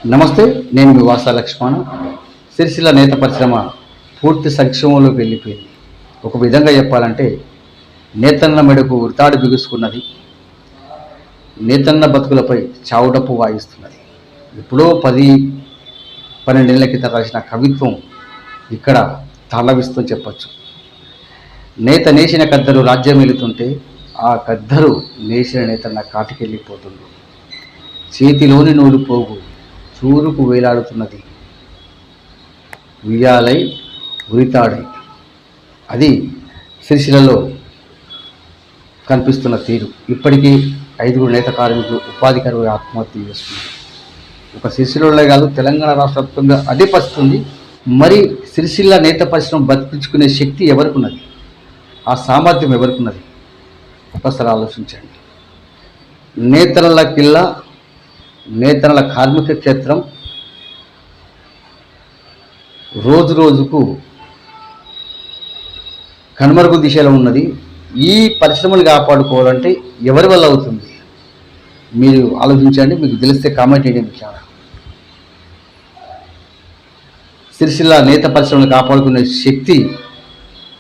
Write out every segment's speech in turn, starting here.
నమస్తే, నేను మీ వాసా లక్ష్మణ. సిరిసిల్ల నేత పరిశ్రమ పూర్తి సంక్షేమంలోకి వెళ్ళిపోయింది. ఒక విధంగా చెప్పాలంటే నేతన్న మెడకు ఉరితాడు బిగుసుకున్నది. నేతన్న బతుకులపై చావుడప్పు వాయిస్తున్నది. ఎప్పుడో 10-12 ఏళ్ల క్రితం రాసిన కవిత్వం ఇక్కడ తాళవిస్తూ చెప్పచ్చు. నేత నేసిన కద్దరు రాజ్యం వెళుతుంటే ఆ కద్దరు నేసిన నేతన్న కాటికెళ్ళిపోతుంది. చేతిలోని నూలు పోగు చూరుకు వేలాడుతున్నది, ఉయ్యాలై ఉరితాడై. అది సిరిసిల్లలో కనిపిస్తున్న తీరు. ఇప్పటికీ 5 నేత కార్మికులు ఉపాధి కరువు ఆత్మహత్య చేసుకున్నారు. ఒక సిరిసిల్లలో కాదు, తెలంగాణ రాష్ట్ర వ్యాప్తంగా అదే పరిస్థితుంది. మరి సిరిసిల్ల నేత పరిశ్రమ బతికించుకునే శక్తి ఎవరికి ఉన్నది? ఆ సామర్థ్యం ఎవరికి ఉన్నది? ఒకసారి ఆలోచించండి. నేతల కిల్లా, నేతల కార్మిక క్షేత్రం రోజు రోజుకు కనుమరుగు దిశలో ఉన్నది. ఈ పరిశ్రమలు కాపాడుకోవాలంటే ఎవరి వల్ల అవుతుంది? మీరు ఆలోచించండి. మీకు తెలిస్తే కామెంట్ చేయండి. చాలా సిరిసిల్ల నేత పరిశ్రమలు కాపాడుకునే శక్తి,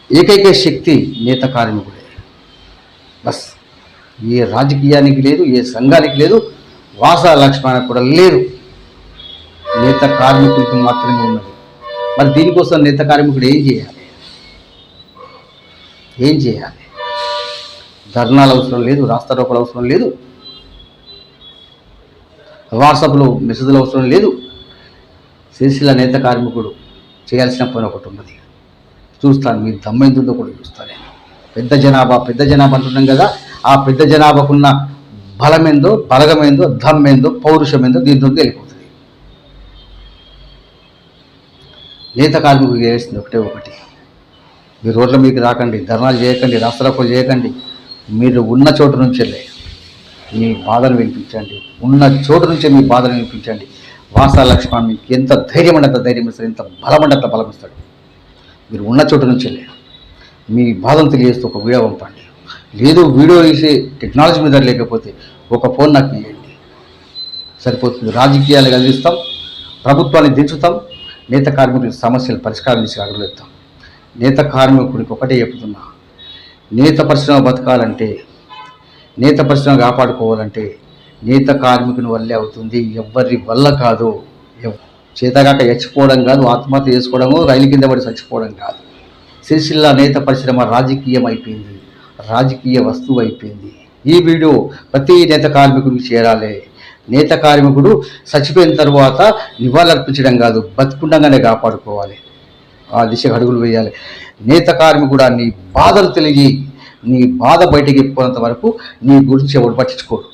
ఏకైక శక్తి నేత కార్మికుడే. బస్ ఏ రాజకీయానికి లేదు, ఏ సంఘానికి లేదు, వాసా లక్ష్మణకు కూడా లేదు. నేత కార్మికుడికి మాత్రమే ఉన్నది. మరి దీనికోసం నేత కార్మికుడు ఏం చేయాలి? ఏం చేయాలి? ధర్నాలు అవసరం లేదు, రాస్తారోకలు అవసరం లేదు, వాట్సాప్లో మెసేజ్లు అవసరం లేదు. సిరిసిల్ల నేత కార్మికుడు చేయాల్సిన పని ఒకటి ఉన్నది. చూస్తాను, మీరు దమ్మెంతుందో కూడా చూస్తాను. నేను పెద్ద జనాభా అంటున్నాం కదా, ఆ పెద్ద జనాభాకున్న బలమేందో, బలగమేందో, దమ్మేందో, పౌరుషమేందో దీంతో వెళ్ళిపోతుంది. నేత కార్మికులు చేయాల్సింది ఒకటి. మీరు రోడ్ల మీకు రాకండి, ధర్నాలు చేయకండి, రాస్తారోకలు చేయకండి. మీరు ఉన్న చోటు నుంచే మీ బాధను వినిపించండి. ఉన్న చోటు నుంచే మీ బాధను వినిపించండి. వాసా లక్ష్మణ్ మీకు ఎంత ధైర్యం అంటే అంత ధైర్యం ఇస్తాడు, ఎంత బలం అంటే అంత బలం ఇస్తాడు. మీరు ఉన్న చోటు నుంచే మీ బాధను తెలియజేస్తూ ఒక వీడియో పంపండి. లేదు, వీడియో తీసే టెక్నాలజీ మీద లేకపోతే ఒక ఫోన్ నాకు ఇవ్వండి, సరిపోతుంది. రాజకీయాలు కలిగిస్తాం, ప్రభుత్వాన్ని దించుతాం, నేత కార్మికుల సమస్యలు పరిష్కారం చేసి అడుగులేస్తాం. నేత కార్మికుడికి ఒకటే చెప్తున్నా, నేత పరిశ్రమ బతకాలంటే, నేత పరిశ్రమ కాపాడుకోవాలంటే నేత కార్మికుని వల్లే అవుతుంది, ఎవరి వల్ల కాదు. చేతగాక చచ్చిపోవడం కాదు, ఆత్మహత్య చేసుకోవడము, రైలు కింద పడి చచ్చిపోవడం కాదు. సిరిసిల్ల నేత పరిశ్రమ రాజకీయం అయిపోయింది, రాజకీయ వస్తువు అయిపోయింది. ఈ వీడియో ప్రతి నేత కార్మికుడికి చేరాలి. నేత కార్మికుడు చచ్చిపోయిన తర్వాత నివాళులర్పించడం కాదు, బతుకుండగానే కాపాడుకోవాలి. ఆ దిశగా అడుగులు వేయాలి. నేత కార్మికుడా, నీ బాధలు తెలియ, నీ బాధ బయటకి చెప్పుకున్నంత వరకు నీ గురించి ఎవరు పట్టించుకోరు.